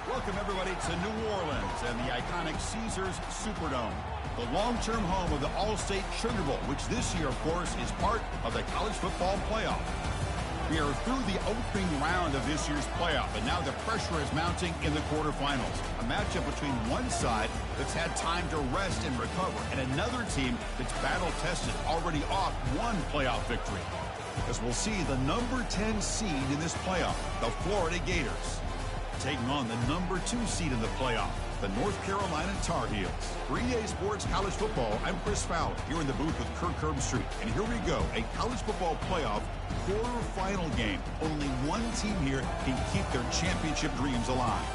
Welcome, everybody, to New Orleans and the iconic Caesars Superdome, the long-term home of the All-State Sugar Bowl, which this year, of course, is part of the college football playoff. We are through the opening round of this year's playoff, and now the pressure is mounting in the quarterfinals. A matchup between one side that's had time to rest and recover, and another team that's battle-tested, already off one playoff victory. As we'll see the number 10 seed in this playoff, the Florida Gators, taking on the number 2 seed in the playoff, the North Carolina Tar Heels. For EA Sports College Football, I'm Chris Fowler, here in the booth with Kirk Herbstreit. And here we go, a college football playoff quarterfinal game. Only one team here can keep their championship dreams alive.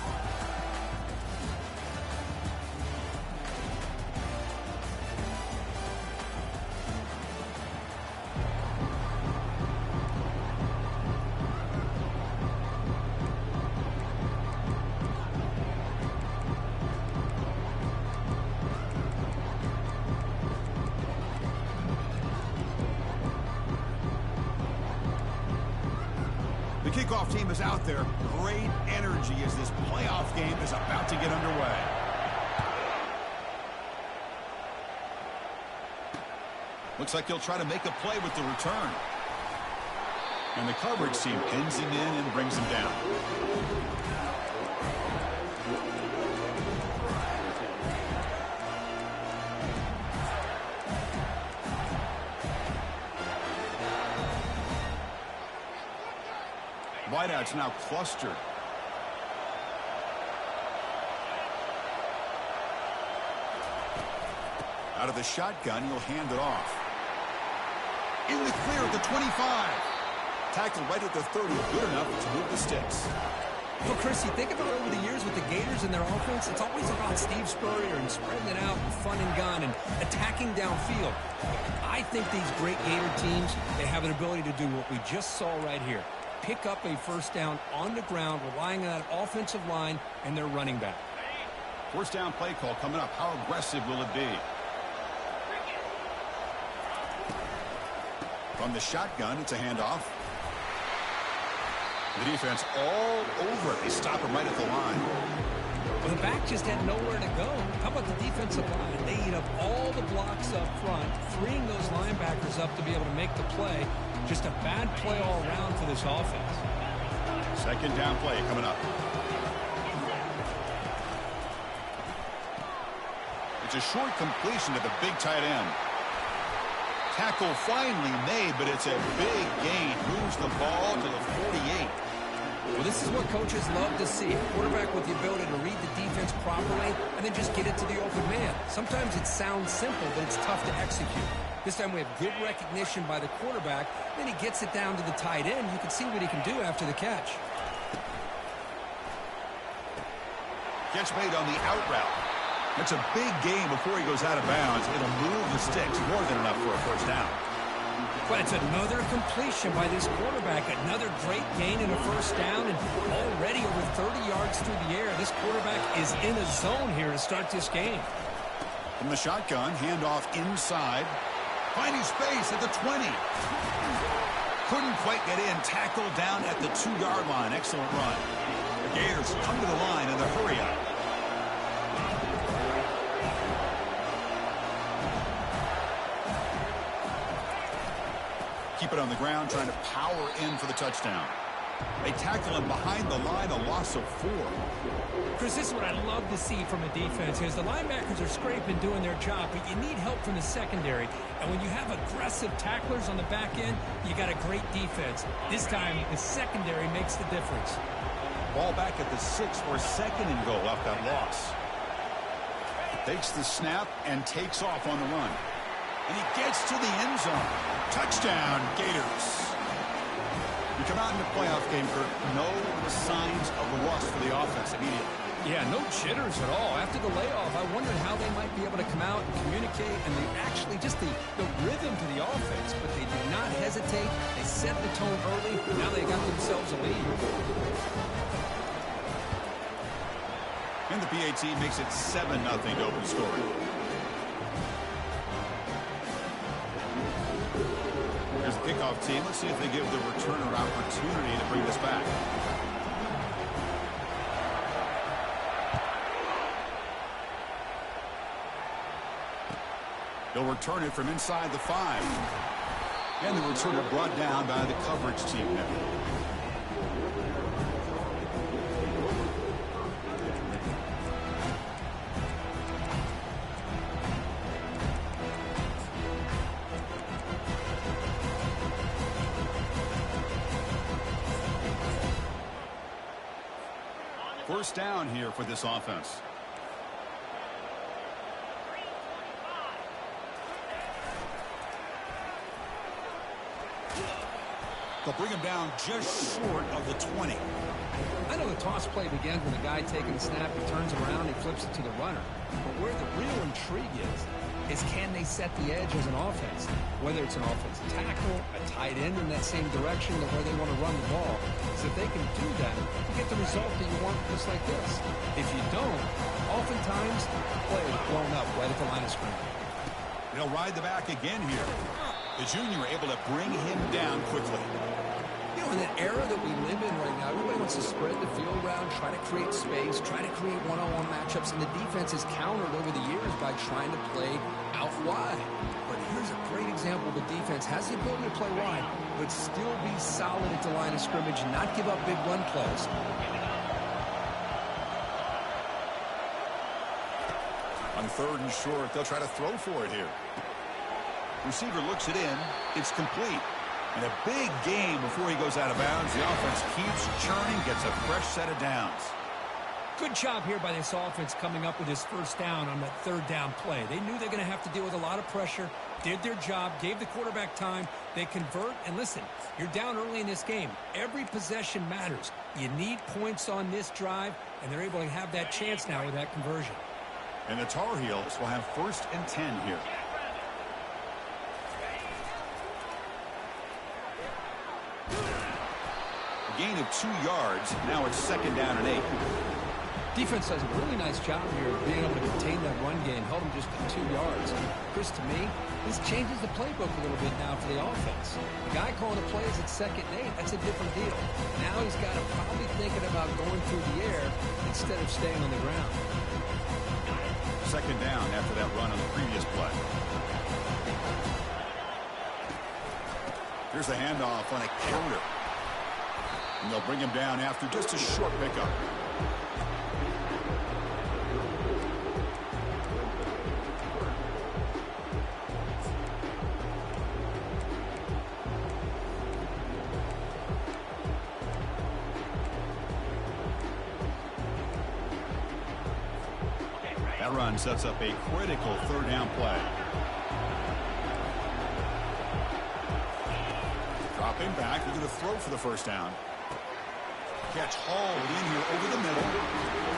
The kickoff team is out there. Great energy as this playoff game is about to get underway. Looks like he'll try to make a play with the return. And the coverage team pins him in and brings him down. Wideouts now clustered. Out of the shotgun, he'll hand it off. In the clear at the 25. Tackled right at the 30. Good enough to move the sticks. Well, Chris, you think about over the years with the Gators and their offense, it's always about Steve Spurrier and spreading it out and fun and gun and attacking downfield. I think these great Gator teams, they have an ability to do what we just saw right here. Pick up a first down on the ground, relying on that offensive line and their running back. First down play call coming up. How aggressive will it be? From the shotgun, it's a handoff. The defense all over it. They stop him right at the line. Well, the back just had nowhere to go. How about the defensive line? They eat up all the blocks up front, freeing those linebackers up to be able to make the play. Just a bad play all around for this offense. Second down play coming up. It's a short completion to the big tight end. Tackle finally made, but it's a big gain. Moves the ball to the 48. Well, this is what coaches love to see. A quarterback with the ability to read the defense properly and then just get it to the open man. Sometimes it sounds simple, but it's tough to execute. This time we have good recognition by the quarterback. Then he gets it down to the tight end. You can see what he can do after the catch. Catch made on the out route. That's a big gain before he goes out of bounds. It'll move the sticks more than enough for a first down. But it's another completion by this quarterback. Another great gain in a first down, and already over 30 yards through the air. This quarterback is in a zone here to start this game. From the shotgun, handoff inside. Finding space at the 20. Couldn't quite get in. Tackled down at the 2-yard line. Excellent run. The Gators come to the line in the hurry-up. Keep it on the ground, trying to power in for the touchdown. They tackle him behind the line, a loss of 4. Chris, this is what I love to see from a defense is the linebackers are scraping, doing their job, but you need help from the secondary. And when you have aggressive tacklers on the back end, you got a great defense. This time, the secondary makes the difference. Ball back at the 6 for second and goal off that loss. Takes the snap and takes off on the run. And he gets to the end zone. Touchdown, Gators. You come out in the playoff game, Kirk, no signs of rust for the offense immediately. Yeah, no jitters at all. After the layoff, I wondered how they might be able to come out and communicate, and they actually just the rhythm to the offense, but they did not hesitate. They set the tone early. Now they got themselves a lead. And the PAT makes it 7-0 to open scoring. Here's the kickoff team. Let's see if they give the returner opportunity to bring this back. They'll return it from inside the 5. And the returner brought down by the coverage team now. First down here for this offense. They'll bring him down just short of the 20. I know the toss play begins when the guy taking the snap, he turns around, he flips it to the runner. But where the real intrigue is can they set the edge as an offense? Whether it's an offensive tackle, a tight end in that same direction to where they want to run the ball. Because if they can do that, you get the result that you want just like this. If you don't, oftentimes, the play is blown up right at the line of scrimmage. They'll ride the back again here. The junior able to bring him down quickly. You know, in that era that we live in right now, everybody wants to spread the field around, try to create space, try to create one-on-one matchups, and the defense is countered over the years by trying to play out wide. But here's a great example. The defense has the ability to play wide, but still be solid at the line of scrimmage, not give up big run plays. On 3rd and short, they'll try to throw for it here. Receiver looks it in. It's complete. And a big game before he goes out of bounds. The offense keeps churning, gets a fresh set of downs. Good job here by this offense coming up with his first down on that 3rd down play. They knew they're going to have to deal with a lot of pressure, did their job, gave the quarterback time. They convert, and listen, you're down early in this game. Every possession matters. You need points on this drive, and they're able to have that chance now with that conversion. And the Tar Heels will have 1st and 10 here. Gain of 2 yards. Now it's 2nd down and 8. Defense does a really nice job here of being able to contain that run game, held them just to 2 yards. Chris, to me, this changes the playbook a little bit now for the offense. The guy calling the plays at 2nd and 8, that's a different deal. Now he's got to probably thinking about going through the air instead of staying on the ground. 2nd down after that run on the previous play. Here's a handoff on a counter. And they'll bring him down after just a short pickup. That run sets up a critical 3rd down play. Dropping back, they're going to throw for the 1st down. Catch hauled in here over the middle.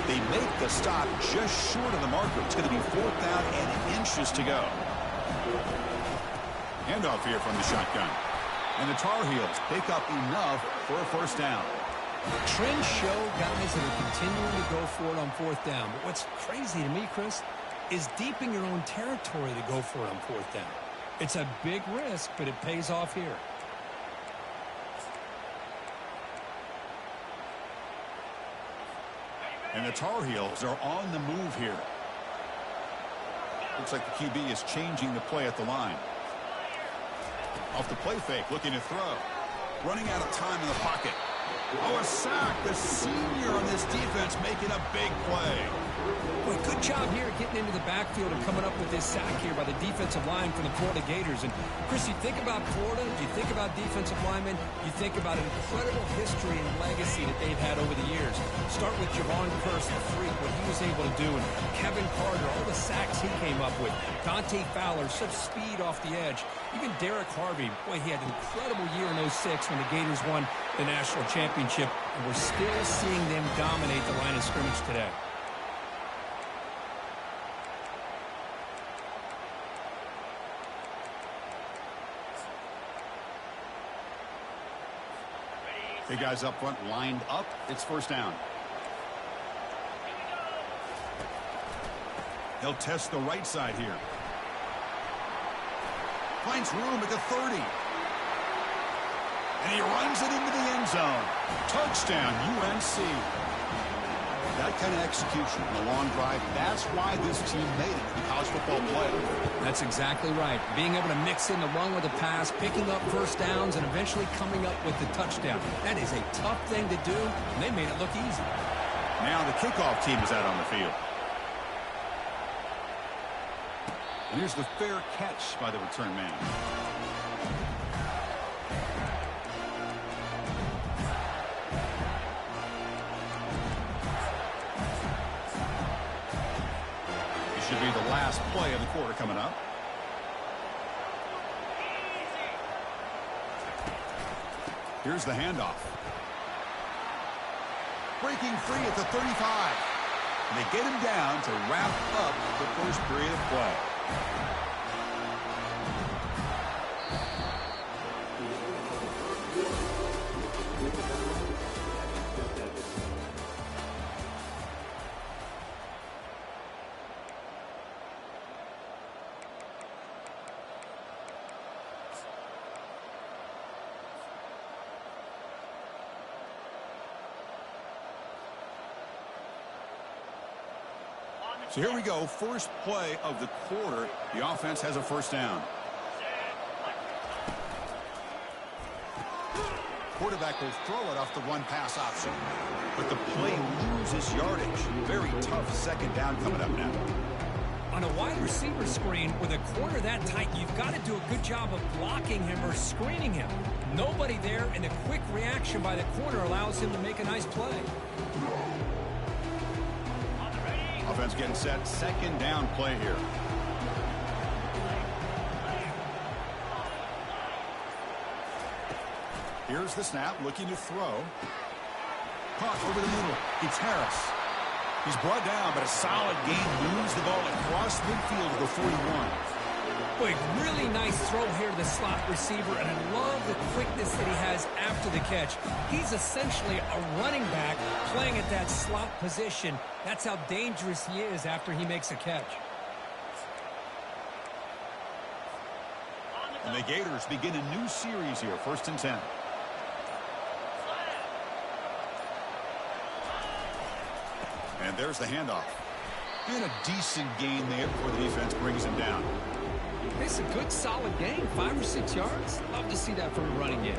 They make the stop just short of the marker. It's going to be 4th down and inches to go. Handoff here from the shotgun. And the Tar Heels pick up enough for a 1st down. Trends show guys that are continuing to go for it on 4th down. But what's crazy to me, Chris, is deep in your own territory to go for it on 4th down. It's a big risk, but it pays off here. And the Tar Heels are on the move here. Looks like the QB is changing the play at the line. Off the play fake, looking to throw. Running out of time in the pocket. Oh, a sack. The senior on this defense making a big play. Boy, good job here getting into the backfield and coming up with this sack here by the defensive line for the Florida Gators. And, Chris, you think about Florida, you think about defensive linemen, you think about an incredible history and legacy that they've had over the years. Start with Javon Curse, the freak, what he was able to do, and Kevin Carter, all the sacks he came up with. Dante Fowler, such speed off the edge. Even Derek Harvey, boy, he had an incredible year in 06 when the Gators won the national championship. And we're still seeing them dominate the line of scrimmage today. The guys up front lined up. It's 1st down. They'll test the right side here. Finds room at the 30. And he runs it into the end zone. Touchdown, UNC. That kind of execution in a long drive, that's why this team made it to the college football playoff. That's exactly right. Being able to mix in the run with the pass, picking up first downs, and eventually coming up with the touchdown. That is a tough thing to do, and they made it look easy. Now the kickoff team is out on the field. And here's the fair catch by the return man. Should be the last play of the quarter coming up. Here's the handoff. Breaking free at the 35. And they get him down to wrap up the first period of play. So here we go, first play of the quarter. The offense has a first down. Quarterback will throw it off the one pass option. But the play loses yardage. Very tough second down coming up now. On a wide receiver screen with a corner that tight, you've got to do a good job of blocking him or screening him. Nobody there, and a quick reaction by the corner allows him to make a nice play. Offense getting set. Second down play here. Here's the snap. Looking to throw. Caught over the middle. It's Harris. He's brought down, but a solid gain moves the ball across midfield to the 41. Boy, really nice throw here to the slot receiver, and I love the quickness that he has after the catch. He's essentially a running back playing at that slot position. That's how dangerous he is after he makes a catch. And the Gators begin a new series here, 1st and 10. And there's the handoff. And a decent gain there before the defense brings him down. It's a good, solid gain, 5 or 6 yards. Love to see that from a running game.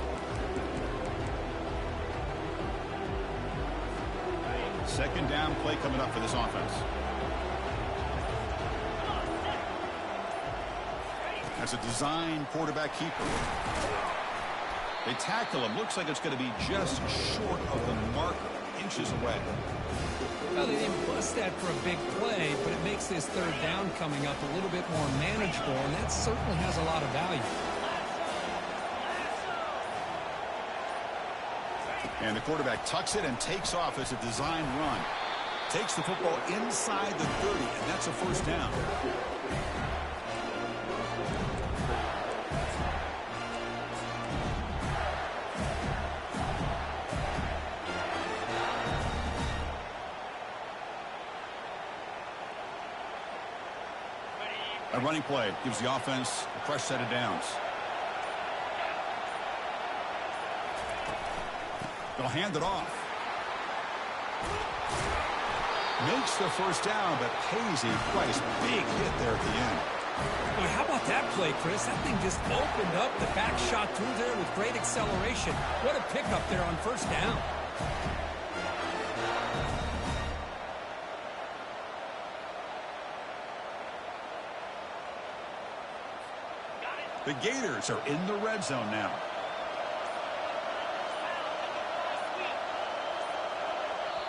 Second down play coming up for this offense. That's a design quarterback keeper. They tackle him. Looks like it's going to be just short of the marker, inches away. Well, they didn't bust that for a big play, but it makes this third down coming up a little bit more manageable, and that certainly has a lot of value. And the quarterback tucks it and takes off as a design run. Takes the football inside the 30, and that's a first down. A running play gives the offense a fresh set of downs. They'll hand it off. Makes the first down, but pays a price. Big hit there at the end. Boy, how about that play, Chris? That thing just opened up. The back shot through there with great acceleration. What a pickup there on first down. The Gators are in the red zone now.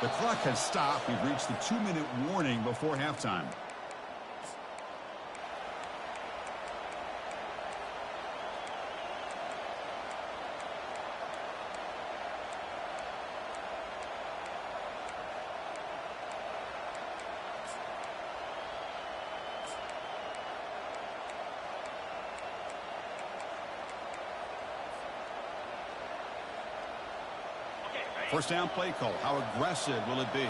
The clock has stopped. We've reached the 2-minute warning before halftime. First down play call. How aggressive will it be?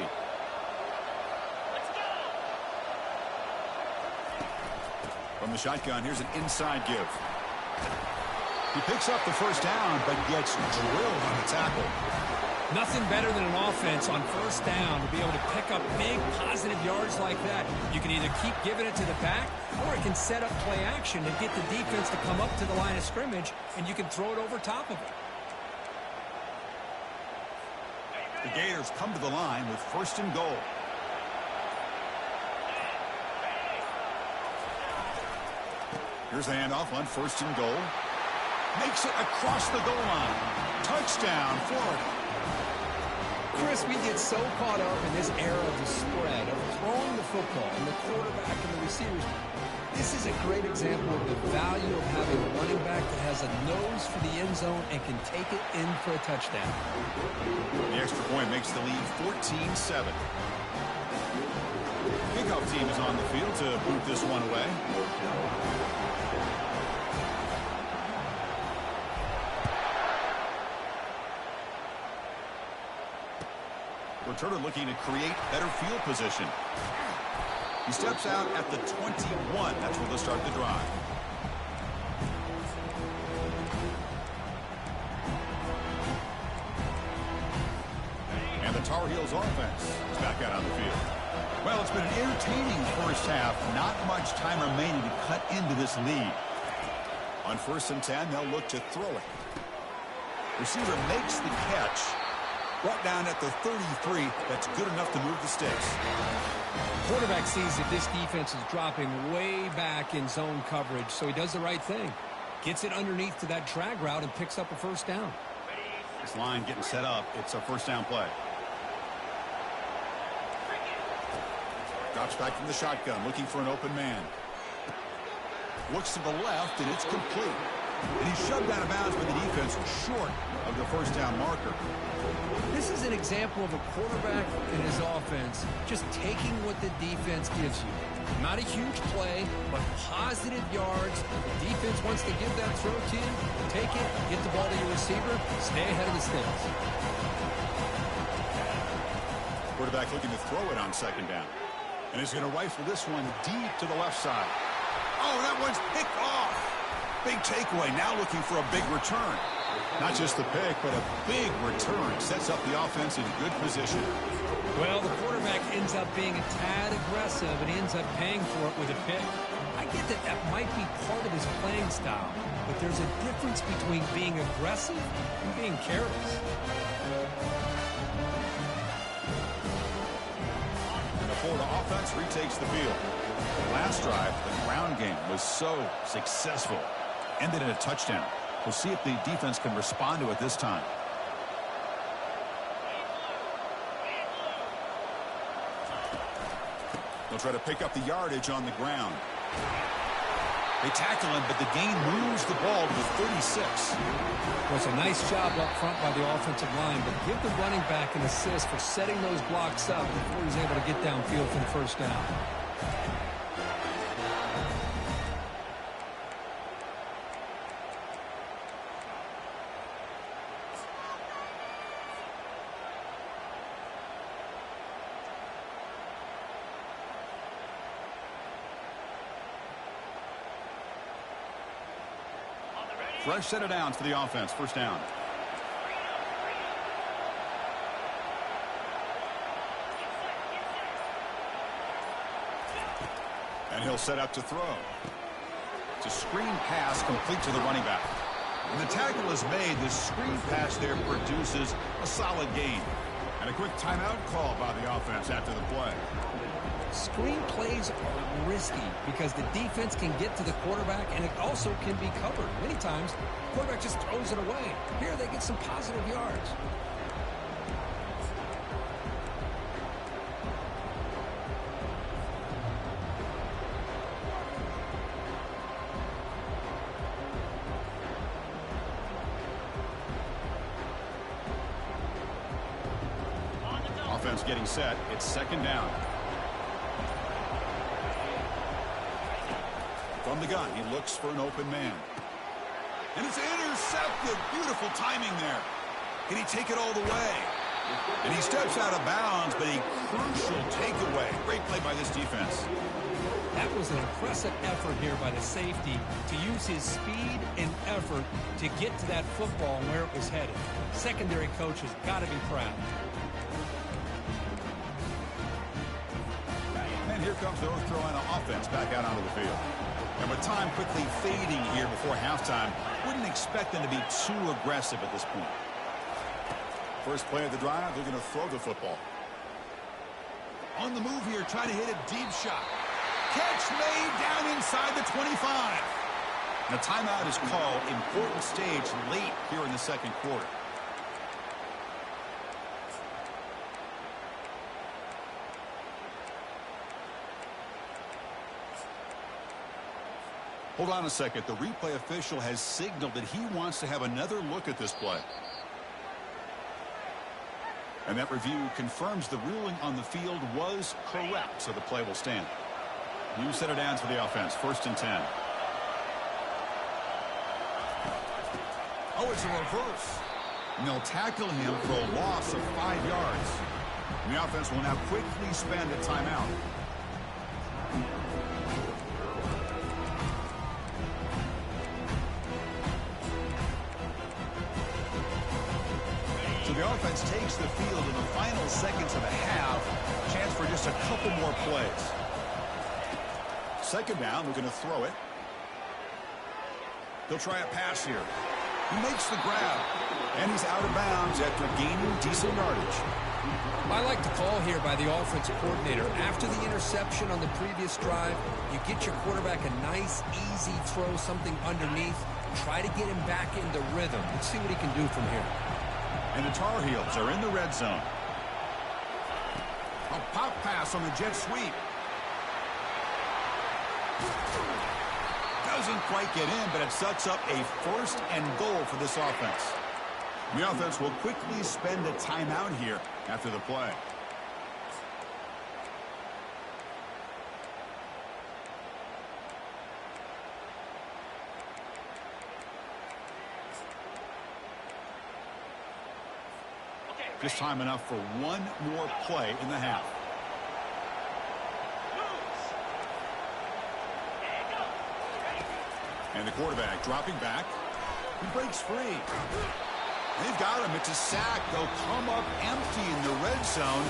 From the shotgun, here's an inside give. He picks up the first down, but gets drilled on the tackle. Nothing better than an offense on first down to be able to pick up big positive yards like that. You can either keep giving it to the back, or it can set up play action and get the defense to come up to the line of scrimmage, and you can throw it over top of it. The Gators come to the line with 1st and goal. Here's the handoff on 1st and goal. Makes it across the goal line. Touchdown, Florida. Chris, we get so caught up in this era of the spread, of throwing the football, and the quarterback and the receivers. This is a great example of the value of having a running back that has a nose for the end zone and can take it in for a touchdown. The extra point makes the lead 14-7. Kickoff team is on the field to boot this one away. Returner looking to create better field position. He steps out at the 21. That's where they'll start the drive. And the Tar Heels offense is back out on the field. Well, it's been an entertaining first half. Not much time remaining to cut into this lead. On 1st and 10, they'll look to throw it. Receiver makes the catch. Brought down at the 33. That's good enough to move the sticks. Quarterback sees that this defense is dropping way back in zone coverage, so he does the right thing. Gets it underneath to that drag route and picks up a first down. This line getting set up. It's a first down play. Drops back from the shotgun, looking for an open man. Looks to the left, and it's complete. And he's shoved out of bounds by the defense short of the first down marker. This is an example of a quarterback and his offense just taking what the defense gives you. Not a huge play, but positive yards. The defense wants to give that throw to you. Take it, get the ball to your receiver, stay ahead of the sticks. Quarterback looking to throw it on 2nd down. And he's going to rifle this one deep to the left side. Oh, that one's picked off. Big takeaway, now looking for a big return. Not just the pick, but a big return. Sets up the offense in good position. Well, the quarterback ends up being a tad aggressive, and he ends up paying for it with a pick. I get that that might be part of his playing style, but there's a difference between being aggressive and being careless. And the Florida offense retakes the field. The last drive, the ground game was so successful. Ended in a touchdown. We'll see if the defense can respond to it this time. They'll try to pick up the yardage on the ground. They tackle him, but the gain moves the ball to the 36. Well, it's a nice job up front by the offensive line, but give the running back an assist for setting those blocks up before he's able to get downfield for the first down. Fresh set of downs for the offense. First down. And he'll set up to throw. It's a screen pass complete to the running back. When the tackle is made, this screen pass there produces a solid gain. And a quick timeout call by the offense after the play. Screen plays are risky because the defense can get to the quarterback, and it also can be covered. Many times, the quarterback just throws it away. Here they get some positive yards. Offense getting set. It's 2nd down. From the gun, he looks for an open man. And it's intercepted. Beautiful timing there. Can he take it all the way? And he steps out of bounds, but a crucial takeaway. Great play by this defense. That was an impressive effort here by the safety to use his speed and effort to get to that football and where it was headed. Secondary coach has got to be proud. And here comes the North Carolina offense back out onto the field. And with time quickly fading here before halftime, wouldn't expect them to be too aggressive at this point. First play of the drive, they're going to throw the football. On the move here, trying to hit a deep shot. Catch made down inside the 25. Now timeout is called. Important stage late here in the second quarter. Hold on a second. The replay official has signaled that he wants to have another look at this play. And that review confirms the ruling on the field was correct, so the play will stand. You set it down for the offense. 1st and 10. Oh, it's a reverse. And they'll tackle him for a loss of 5 yards. And the offense will now quickly spend a timeout. So the offense takes the field in the final seconds of the half. Chance for just a couple more plays. Second down, we're going to throw it. He'll try a pass here. He makes the grab. And he's out of bounds after gaining decent yardage. I like the call here by the offensive coordinator. After the interception on the previous drive, you get your quarterback a nice, easy throw, something underneath. Try to get him back into rhythm. Let's see what he can do from here. And the Tar Heels are in the red zone. A pop pass on the jet sweep. Doesn't quite get in, but it sets up a 1st and goal for this offense. The offense will quickly spend a timeout here after the play. Just time enough for one more play in the half. And the quarterback dropping back. He breaks free. They've got him. It's a sack. They'll come up empty in the red zone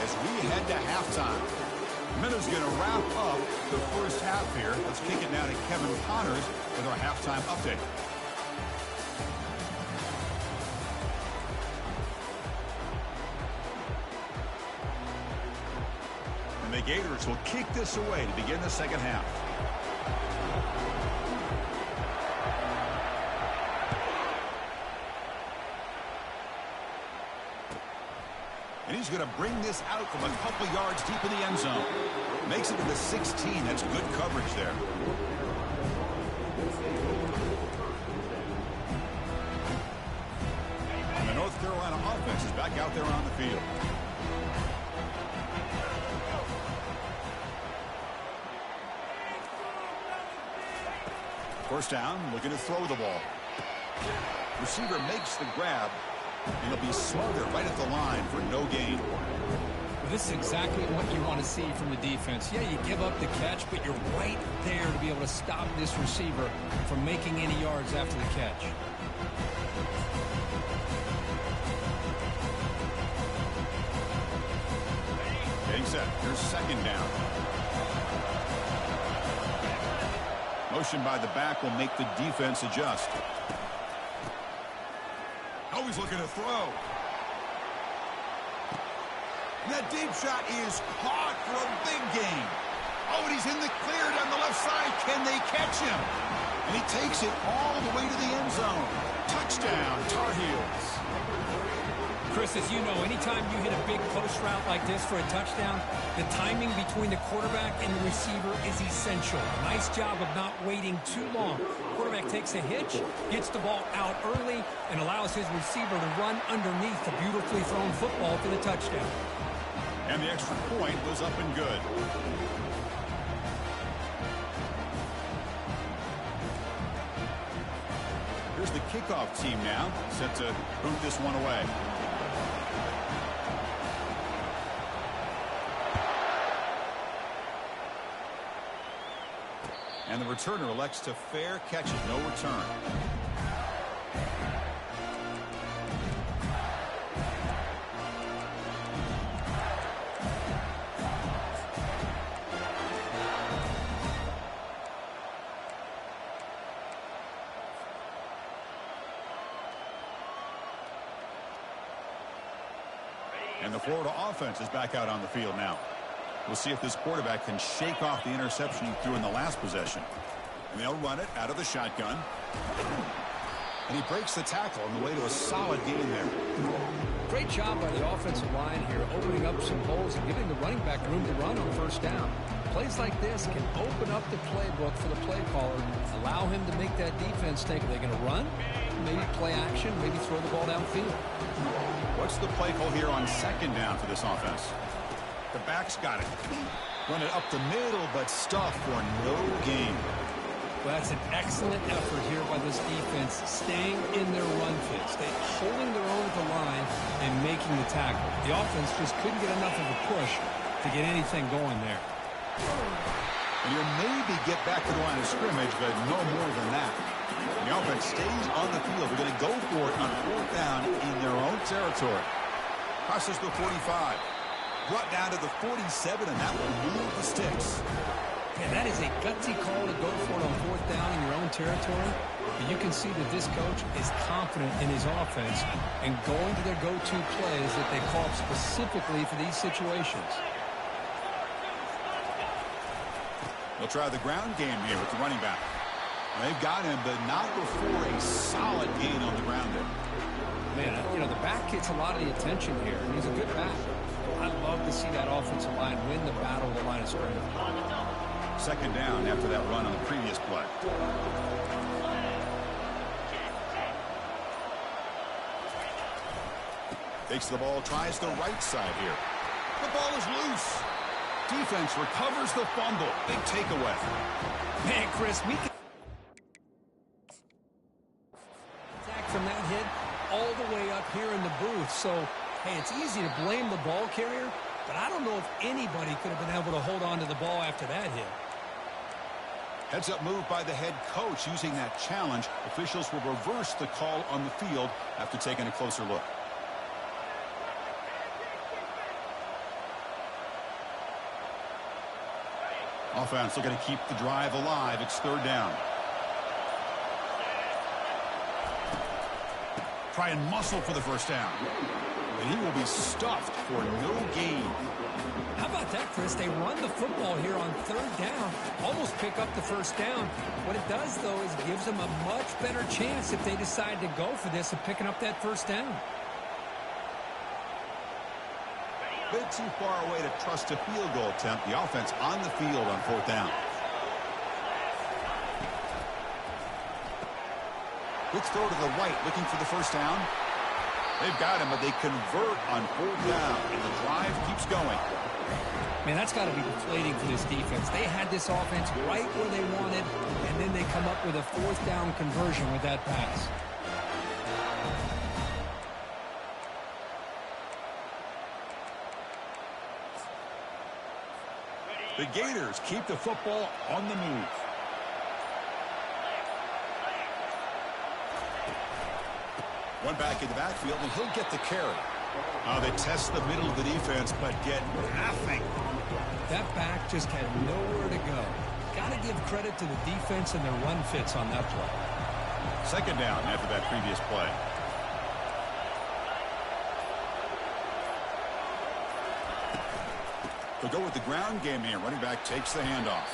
as we head to halftime. Minutes going to wrap up the first half here. Let's kick it now to Kevin Connors with our halftime update. And the Gators will kick this away to begin the second half. And he's going to bring this out from a couple yards deep in the end zone. Makes it to the 16. That's good coverage there. And the North Carolina offense is back out there on the field. First down, looking to throw the ball. Receiver makes the grab. And he'll be smothered right at the line for no gain. Well, this is exactly what you want to see from the defense. Yeah, you give up the catch, but you're right there to be able to stop this receiver from making any yards after the catch. Getting set. Here's second down. Motion by the back will make the defense adjust. Always looking to throw. And that deep shot is caught for a big gain. Oh, and he's in the clear down the left side. Can they catch him? And he takes it all the way to the end zone. Touchdown, Tar Heels. Chris, as you know, anytime you hit a big post route like this for a touchdown, the timing between the quarterback and the receiver is essential. Nice job of not waiting too long. Quarterback takes a hitch, gets the ball out early, and allows his receiver to run underneath the beautifully thrown football for the touchdown. And the extra point was up and good. Here's the kickoff team now, set to boot this one away. And the returner elects to fair catch it. No return. And the Florida offense is back out on the field now. We'll see if this quarterback can shake off the interception he threw in the last possession. And they'll run it out of the shotgun. And he breaks the tackle on the way to a solid gain there. Great job by the offensive line here, opening up some holes and giving the running back room to run on first down. Plays like this can open up the playbook for the play caller, allow him to make that defense think, are they going to run? Maybe play action, maybe throw the ball downfield. What's the play call here on second down for this offense? The back's got it. Run it up the middle, but stuffed for no gain. Well, that's an excellent effort here by this defense, staying in their run fit, holding their own at the line and making the tackle. The offense just couldn't get enough of a push to get anything going there. And he'll maybe get back to the line of scrimmage, but no more than that. The offense stays on the field. They're going to go for it on fourth down in their own territory. Crosses the 45. Brought down to the 47, and that will move the sticks. Yeah, that is a gutsy call to go for it on fourth down in your own territory. But you can see that this coach is confident in his offense and going to their go-to plays that they call up specifically for these situations. They'll try the ground game here with the running back. They've got him, but not before a solid gain on the ground there. Man, you know, the back gets a lot of the attention here, and he's a good back. I'd love to see that offensive line win the battle of the line of scrimmage. Second down after that run on the previous play. Takes the ball, tries the right side here. The ball is loose. Defense recovers the fumble. Big takeaway. Man, Chris, we can attack from that hit all the way up here in the booth. So, hey, it's easy to blame the ball carrier, but I don't know if anybody could have been able to hold on to the ball after that hit. Heads up move by the head coach using that challenge. Officials will reverse the call on the field after taking a closer look. Offense looking to keep the drive alive. It's third down. Try and muscle for the first down. And he will be stuffed for no gain. How about that, Chris? They run the football here on third down, almost pick up the first down. What it does, though, is it gives them a much better chance if they decide to go for this of picking up that first down. Bit too far away to trust a field goal attempt. The offense on the field on fourth down. Quick throw to the right, looking for the first down. They've got him, but they convert on fourth down, and the drive keeps going. Man, that's got to be deflating for this defense. They had this offense right where they wanted, and then they come up with a fourth down conversion with that pass. The Gators keep the football on the move. One back in the backfield, and he'll get the carry. They test the middle of the defense, but get nothing. That back just had nowhere to go. Got to give credit to the defense and their run fits on that play. Second down after that previous play. They'll go with the ground game here. Running back takes the handoff.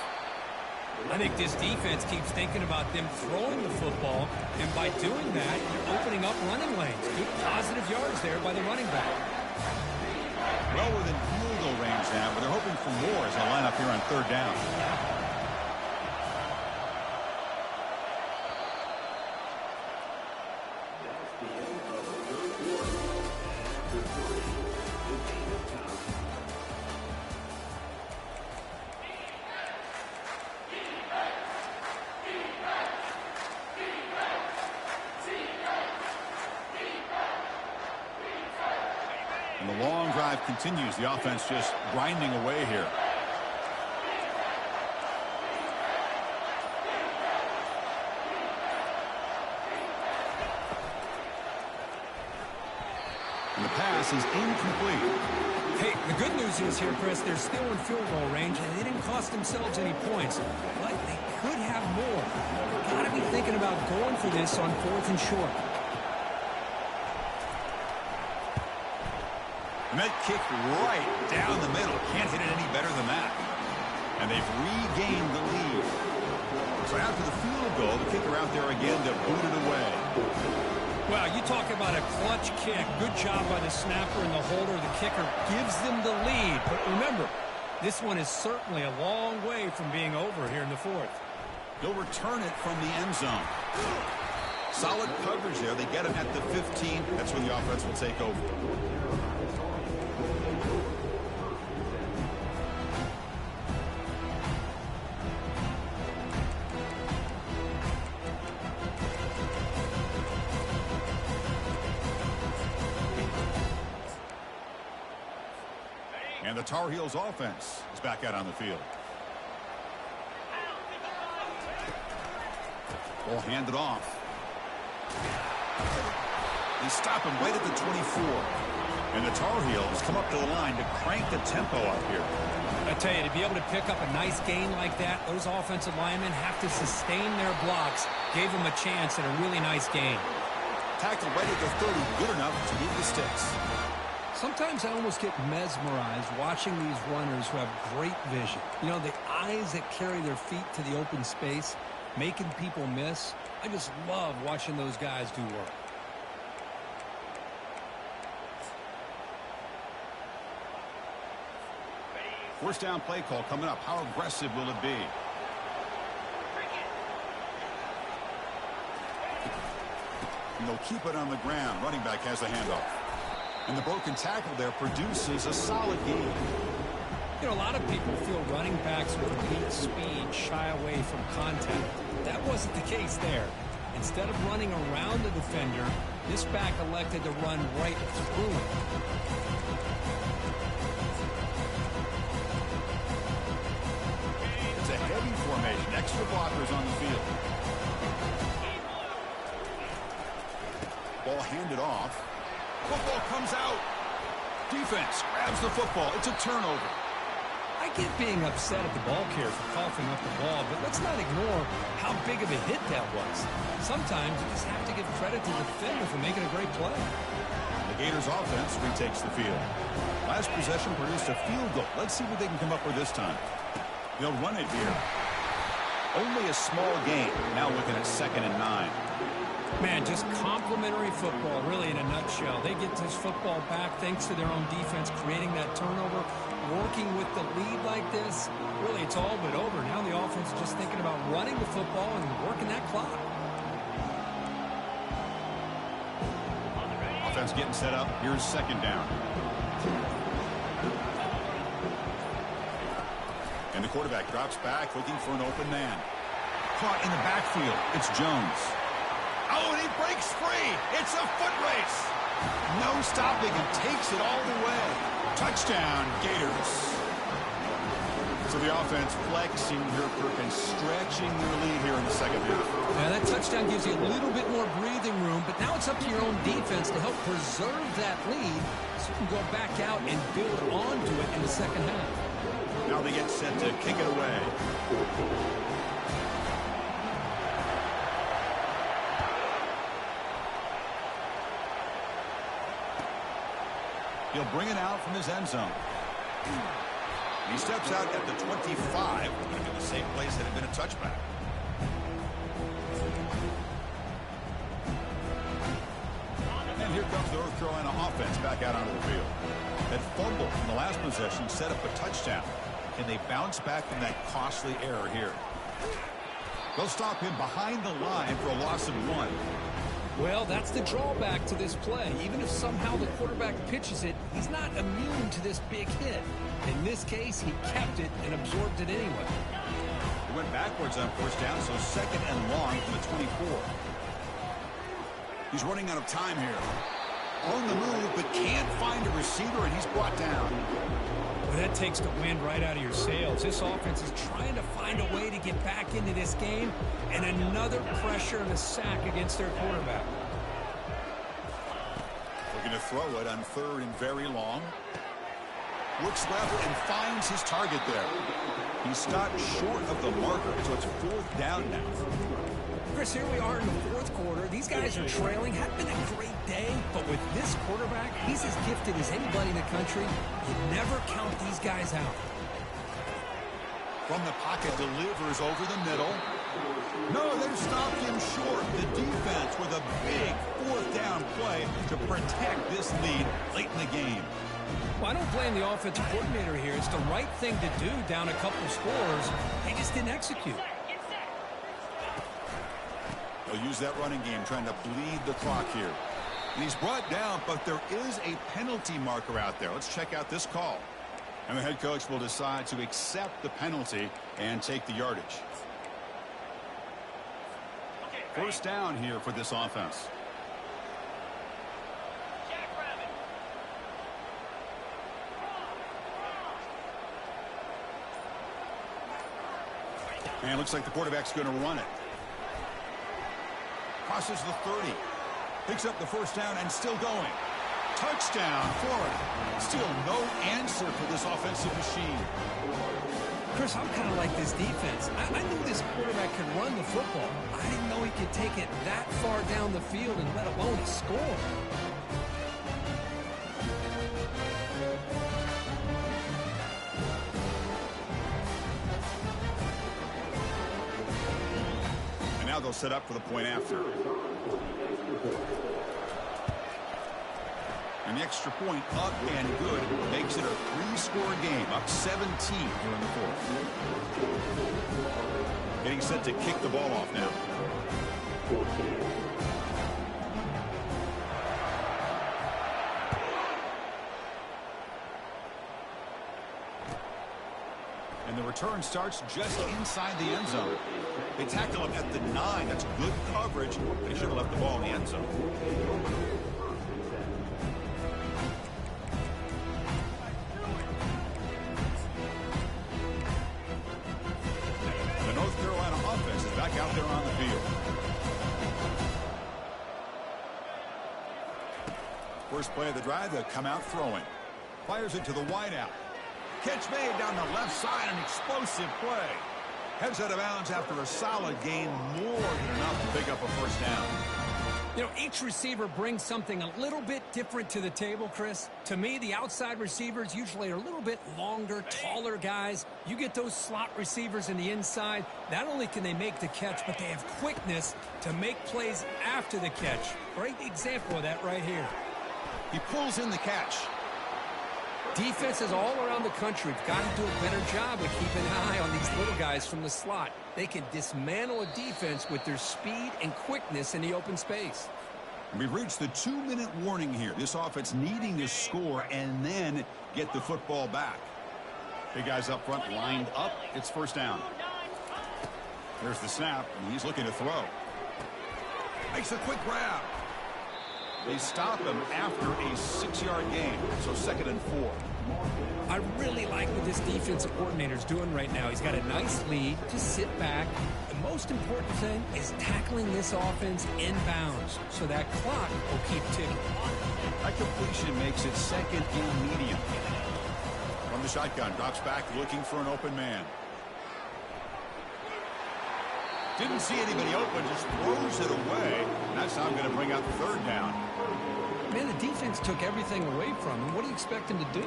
I think this defense keeps thinking about them throwing the football, and by doing that, you're opening up running lanes. Good positive yards there by the running back. Well within field goal range now, but they're hoping for more as they line up here on third down. And the long drive continues. The offense just grinding away here. pass is incomplete. Hey, the good news is here, Chris, they're still in field goal range, and they didn't cost themselves any points. But they could have more. Got to be thinking about going for this on 4th and short. And that kick right down the middle. Can't hit it any better than that. And they've regained the lead. So after the field goal, the kicker out there again to boot it away. Well, you talk about a clutch kick. Good job by the snapper and the holder. The kicker gives them the lead. But remember, this one is certainly a long way from being over here in the 4th. They'll return it from the end zone. Solid coverage there. They get him at the 15. That's when the offense will take over. And the Tar Heels offense is back out on the field. Ball handed off. They stop him right at the 24. And the Tar Heels come up to the line to crank the tempo up here. I tell you, to be able to pick up a nice gain like that, those offensive linemen have to sustain their blocks. Gave them a chance at a really nice gain. Tackled right at the 30, good enough to move the sticks. Sometimes I almost get mesmerized watching these runners who have great vision. You know, the eyes that carry their feet to the open space, making people miss. I just love watching those guys do work. First down play call coming up. How aggressive will it be? And they'll keep it on the ground. Running back has the handoff. And the broken tackle there produces a solid gain. You know, a lot of people feel running backs with elite speed shy away from contact. That wasn't the case there. Instead of running around the defender, this back elected to run right through him. It's a heavy formation. Extra blockers on the field. Ball handed off. Football comes out. Defense grabs the football. It's a turnover. I get being upset at the ball carrier for coughing up the ball, but let's not ignore how big of a hit that was. Sometimes you just have to give credit to the defender for making a great play. The Gators offense retakes the field. Last possession produced a field goal. Let's see what they can come up with this time. They'll run it here. Only a small gain. Now looking at 2nd and 9. Man, just complimentary football, really, in a nutshell. They get this football back thanks to their own defense, creating that turnover, working with the lead like this. Really, it's all but over. Now the offense is just thinking about running the football and working that clock. Offense getting set up. Here's 2nd down. And the quarterback drops back, looking for an open man. Caught in the backfield. It's Jones. Oh, and he breaks free. It's a foot race. No stopping him. Takes it all the way. Touchdown, Gators. So the offense flexing here, Perkins, stretching their lead here in the 2nd half. Now, that touchdown gives you a little bit more breathing room, but now it's up to your own defense to help preserve that lead so you can go back out and build onto it in the 2nd half. Now they get set to kick it away. He'll bring it out from his end zone. He steps out at the 25. Would have been the same place that had been a touchback. And here comes the North Carolina offense back out onto the field. That fumble from the last possession set up a touchdown. Can they bounce back from that costly error here? They'll stop him behind the line for a loss of 1. Well, that's the drawback to this play. Even if somehow the quarterback pitches it, he's not immune to this big hit. In this case, he kept it and absorbed it anyway. He went backwards on 1st down, so 2nd and long from the 24. He's running out of time here. On the move, but can't find a receiver, and he's brought down. Well, that takes the wind right out of your sails. This offense is trying to find a way to get back into this game, and another pressure and a sack against their quarterback. Looking looking to throw it on 3rd and very long. Looks left and finds his target there. He stopped short of the marker, so it's 4th down now. Chris, here we are in the 4th quarter. These guys are trailing. Had been a great day, but with this quarterback, he's as gifted as anybody in the country. You never count these guys out. From the pocket, delivers over the middle. No, they've stopped him short. The defense with a big 4th down play to protect this lead late in the game. Well, I don't blame the offensive coordinator here. It's the right thing to do down a couple scores. They just didn't execute. They'll use that running game, trying to bleed the clock here. And he's brought down, but there is a penalty marker out there. Let's check out this call. And the head coach will decide to accept the penalty and take the yardage. 1st down here for this offense. And it looks like the quarterback's going to run it. Crosses the 30. Picks up the 1st down and still going. Touchdown, Florida. Still no answer for this offensive machine. Chris, I'm kind of like this defense. I knew this quarterback could run the football. I didn't know he could take it that far down the field and let alone score. And now they'll set up for the point after. And the extra point up and good makes it a 3-score game, up 17 here in the 4th. Getting set to kick the ball off now. And the return starts just inside the end zone. They tackle him at the 9. That's good coverage. They should have left the ball in the end zone. Back out there on the field. First play of the drive, they'll come out throwing. Fires it to the wideout. Catch made down the left side, an explosive play. Heads out of bounds after a solid gain, more than enough to pick up a 1st down. You know, each receiver brings something a little bit different to the table, Chris. To me, the outside receivers usually are a little bit longer, taller guys. You get those slot receivers in the inside, not only can they make the catch, but they have quickness to make plays after the catch. Great example of that right here. He pulls in the catch. Defenses all around the country have got to do a better job of keeping an eye on these little guys from the slot. They can dismantle a defense with their speed and quickness in the open space. We've reached the 2-minute warning here. This offense needing to score and then get the football back. Big guys up front lined up. It's 1st down. There's the snap, and he's looking to throw. Makes a quick grab. They stop him after a 6-yard gain, so 2nd and 4. I really like what this defensive coordinator is doing right now. He's got a nice lead. Just sit back. The most important thing is tackling this offense inbounds, so that clock will keep ticking. That completion makes it 2nd and medium. From the shotgun, drops back looking for an open man. Didn't see anybody open, just throws it away. And that's how I'm going to bring out the 3rd down. Man, the defense took everything away from him. What do you expect him to do?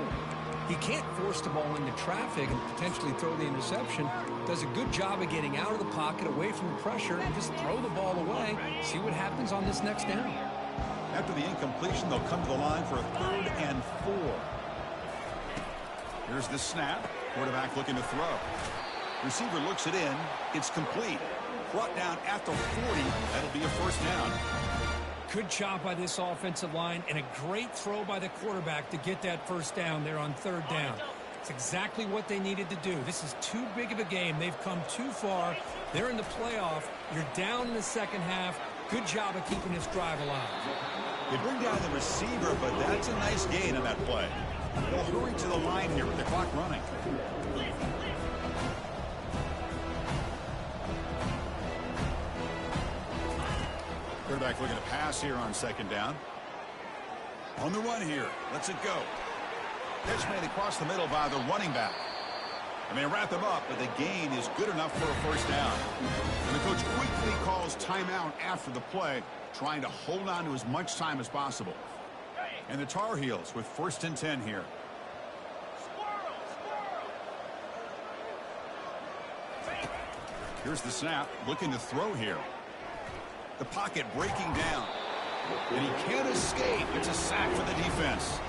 He can't force the ball into traffic and potentially throw the interception. Does a good job of getting out of the pocket, away from the pressure, and just throw the ball away. See what happens on this next down. After the incompletion, they'll come to the line for a 3rd and 4. Here's the snap. Quarterback looking to throw. Receiver looks it in. It's complete. Brought down at the 40. That'll be a 1st down. Good job by this offensive line and a great throw by the quarterback to get that 1st down there on 3rd down. It's exactly what they needed to do. This is too big of a game. They've come too far. They're in the playoff. You're down in the 2nd half. Good job of keeping this drive alive. They bring down the receiver, but that's a nice gain on that play. They'll hurry to the line here with the clock running. Quarterback looking to pass here on 2nd down. On the run here. Let's it go. Pitch made across the middle by the running back. And they wrap him up, but the gain is good enough for a first down. And the coach quickly calls timeout after the play, trying to hold on to as much time as possible. And the Tar Heels with 1st and 10 here. Here's the snap, looking to throw here. The pocket breaking down. And he can't escape. It's a sack for the defense.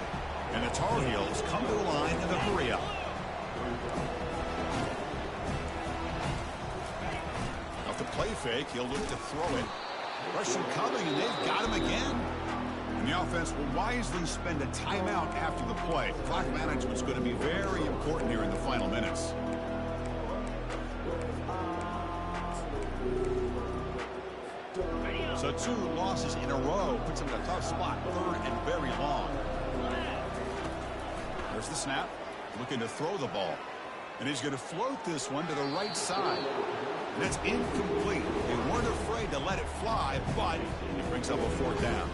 And the Tar Heels come to the line in the hurry up. Off the play fake, he'll look to throw it. Russian coming, and they've got him again. And the offense will wisely spend a timeout after the play. Clock management's going to be very important here in the final minutes. So 2 losses in a row puts him in a tough spot. 3rd and very long. There's the snap. Looking to throw the ball. And he's going to float this one to the right side. And that's incomplete. They weren't afraid to let it fly, but it brings up a 4th down.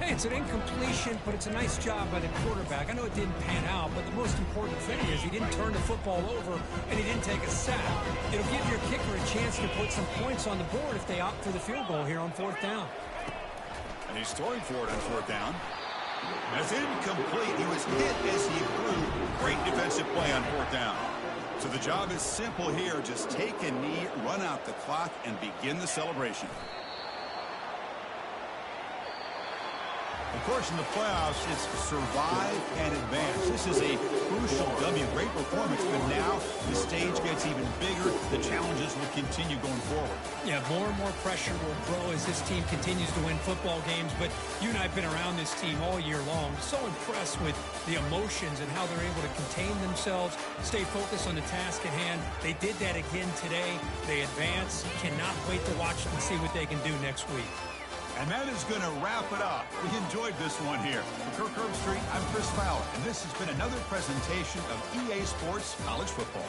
Hey, it's an incompletion, but it's a nice job by the quarterback. I know it didn't pan out, but the most important thing is he didn't turn the football over and he didn't take a sack. It'll give your kicker a chance to put some points on the board if they opt for the field goal here on 4th down. And he's throwing for it on 4th down. That's incomplete. He was hit as he threw. Great defensive play on 4th down. So the job is simple here. Just take a knee, run out the clock, and begin the celebration. Of course, in the playoffs, it's survive and advance. This is a crucial W. Great performance, but now the stage gets even bigger. The challenges will continue going forward. Yeah, more and more pressure will grow as this team continues to win football games. But you and I have been around this team all year long. So impressed with the emotions and how they're able to contain themselves, stay focused on the task at hand. They did that again today. They advance. Cannot wait to watch them and see what they can do next week. And that is going to wrap it up. We enjoyed this one here. For Kirk Herbstreit, I'm Chris Fowler, and this has been another presentation of EA Sports College Football.